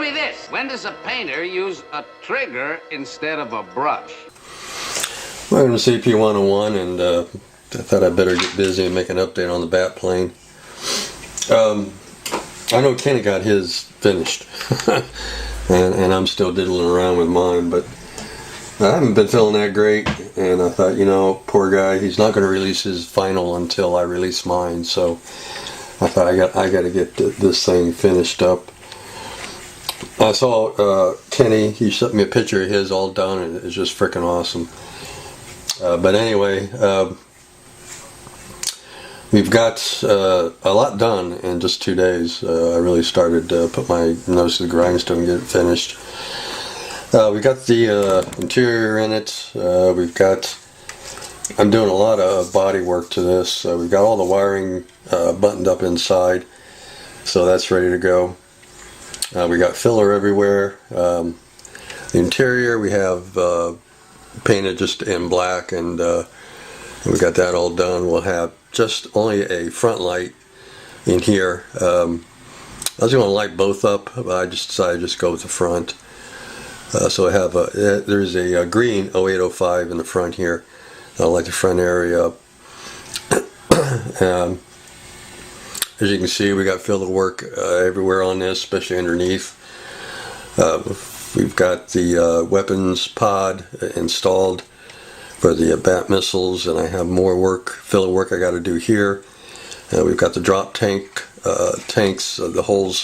me this. When does a painter use a trigger instead of a brush? Welcome to CP 101, and I thought I'd better get busy and make an update on the Batplane. I know Kenny got his finished, and I'm still diddling around with mine, but I haven't been feeling that great, and I thought, you know, poor guy, he's not going to release his final until I release mine, so I thought I got to get this thing finished up. I saw Kenny, he sent me a picture of his all done, and it's just freaking awesome. But anyway, we've got a lot done in just 2 days. I really started to put my nose to the grindstone and get it finished. We got the interior in it. I'm doing a lot of body work to this. We've got all the wiring buttoned up inside, so that's ready to go. We got filler everywhere. The interior we have painted just in black, and we got that all done. We'll have just only a front light in here. I was going to light both up, but I just decided to just go with the front. So I have there's a green 0805 in the front here. I'll light the front area up. As you can see, we got filler work everywhere on this, especially underneath. We've got the weapons pod installed for the bat missiles, and I have more filler work I got to do here. We've got the drop tanks, the holes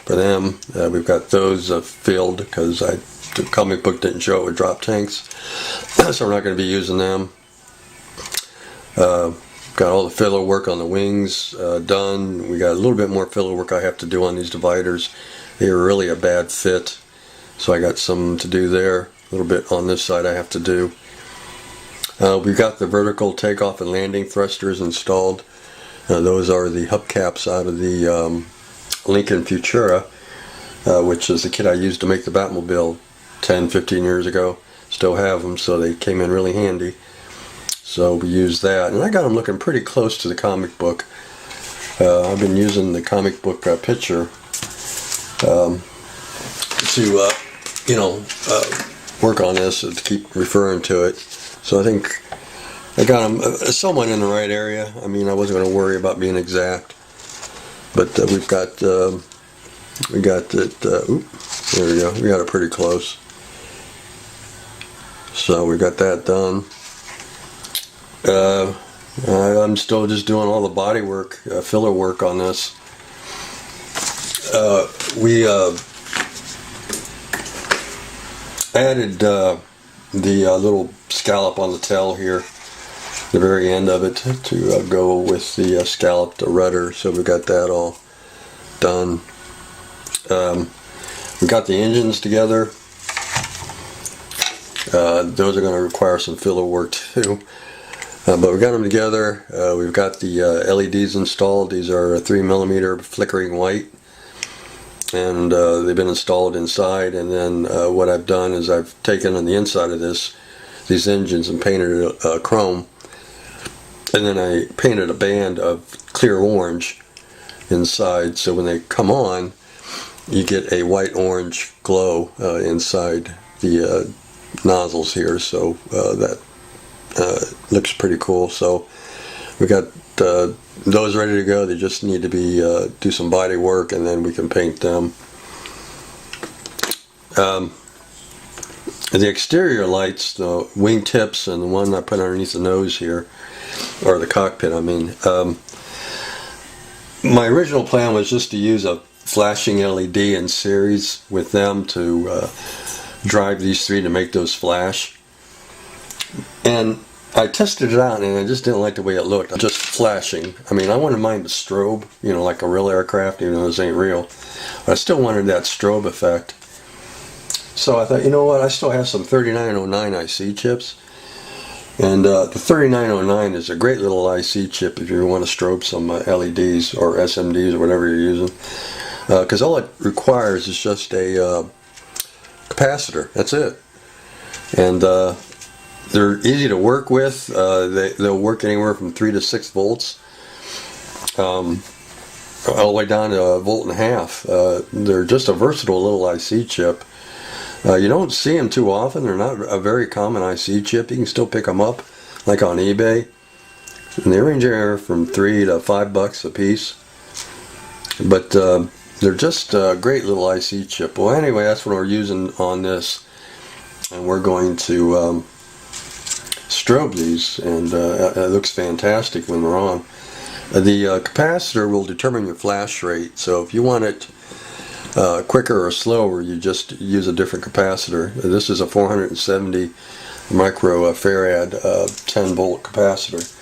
for them. We've got those filled because the comic book didn't show it with drop tanks, so we're not going to be using them. Got all the filler work on the wings done. We got a little bit more filler work I have to do on these dividers. They were really a bad fit, so I got some to do there. A little bit on this side I have to do. We've got the vertical takeoff and landing thrusters installed. Those are the hubcaps out of the Lincoln Futura, which is the kit I used to make the Batmobile 10-15 years ago. Still have them, so they came in really handy. So we used that, and I got them looking pretty close to the comic book. I've been using the comic book picture to work on this, to keep referring to it. So I think I got them somewhat in the right area. I mean, I wasn't going to worry about being exact, but we got it. There we go. We got it pretty close. So we got that done. I'm still just doing all the body work, filler work on this. We added the little scallop on the tail here, the very end of it, to go with the scalloped rudder, so we got that all done. We got the engines together. Those are going to require some filler work too. But we got them together. We've got the LEDs installed. These are 3mm flickering white, and they've been installed inside. And then what I've done is I've taken on the inside of these engines and painted it chrome, and then I painted a band of clear orange inside, so when they come on you get a white-orange glow inside the nozzles here, so that looks pretty cool. So we got those ready to go. They just need to be do some body work, and then we can paint them. The exterior lights, the wing tips, and the one I put underneath the nose here, or the cockpit I mean, my original plan was just to use a flashing LED in series with them to drive these three to make those flash. And I tested it out, and I just didn't like the way it looked. Just flashing. I mean, I wouldn't mind the strobe, you know, like a real aircraft, even though this ain't real. But I still wanted that strobe effect. So I thought, you know what, I still have some 3909 IC chips. And the 3909 is a great little IC chip if you want to strobe some LEDs or SMDs or whatever you're using. Because all it requires is just a capacitor. That's it. And they're easy to work with. They'll work anywhere from 3 to 6 volts. all the way down to 1.5 volts. They're just a versatile little IC chip. You don't see them too often. They're not a very common IC chip. You can still pick them up, like on eBay. And they range anywhere from $3 to $5 a piece. But they're just a great little IC chip. Well, anyway, that's what we're using on this. And we're going to strobe these, and it looks fantastic when they're on. The capacitor will determine your flash rate, so if you want it quicker or slower, you just use a different capacitor. This is a 470 microfarad 10 volt capacitor.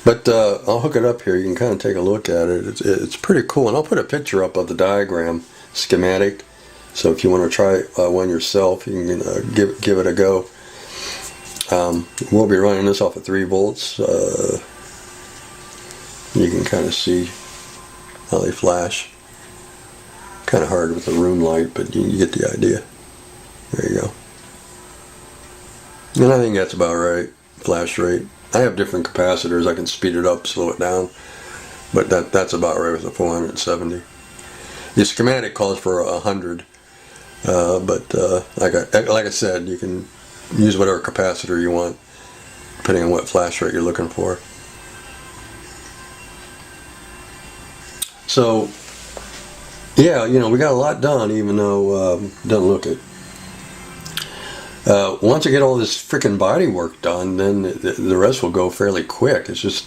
But I'll hook it up here. You can kind of take a look at it. It's pretty cool, and I'll put a picture up of the diagram schematic. So if you want to try one yourself, you can give it a go. We'll be running this off of 3 volts. You can kind of see how they flash. Kind of hard with the room light, but you get the idea. There you go. And I think that's about right. Flash rate. I have different capacitors. I can speed it up, slow it down, but that's about right with the 470. The schematic calls for 100, but like I said, you can use whatever capacitor you want, depending on what flash rate you're looking for. So, yeah, you know, we got a lot done, even though it doesn't look it. Once I get all this freaking body work done, then the rest will go fairly quick. It's just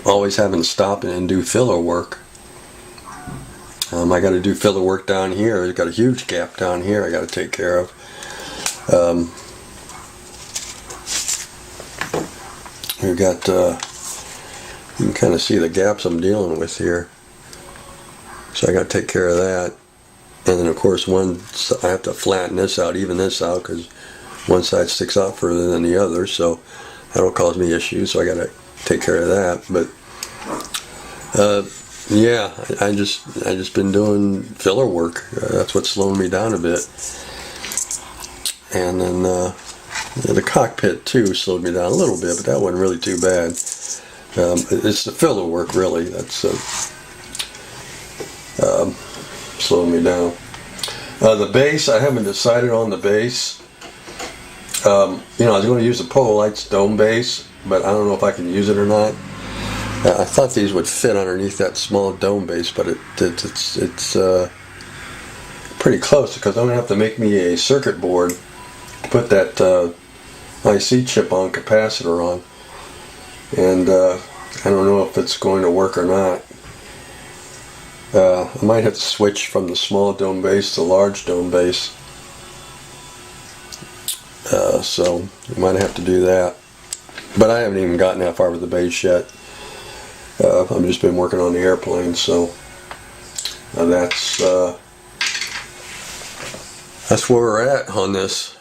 always having to stop and do filler work. I got to do filler work down here. I've got a huge gap down here I got to take care of. We've got, you can kind of see the gaps I'm dealing with here. So I got to take care of that. And then of course I have to flatten this out, even this out, because one side sticks out further than the other, so that'll cause me issues, so I got to take care of that. But yeah, I just been doing filler work. That's what's slowing me down a bit. And then the cockpit too slowed me down a little bit, but that wasn't really too bad. It's the filler work really that's slowing me down. The base, I haven't decided on the base. You know, I was going to use the Polo Lights dome base, but I don't know if I can use it or not. I thought these would fit underneath that small dome base, but it's pretty close, because I'm going to have to make me a circuit board to put that IC chip on, capacitor on, and I don't know if it's going to work or not. I might have to switch from the small dome base to large dome base. So I might have to do that. But I haven't even gotten that far with the base yet. I've just been working on the airplane, so that's where we're at on this.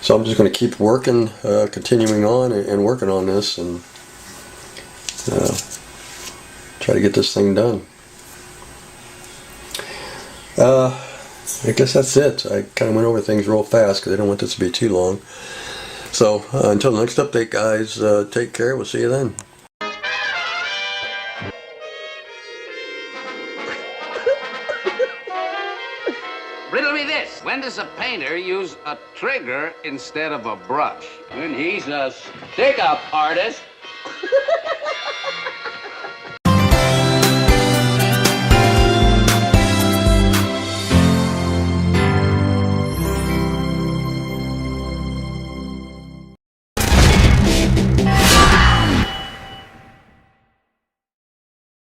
So I'm just going to keep working, continuing on and working on this, and try to get this thing done. I guess that's it. I kind of went over things real fast because I don't want this to be too long. So until the next update, guys, take care. We'll see you then. Riddle me this. When does a painter use a trigger instead of a brush? When he's a stick-up artist.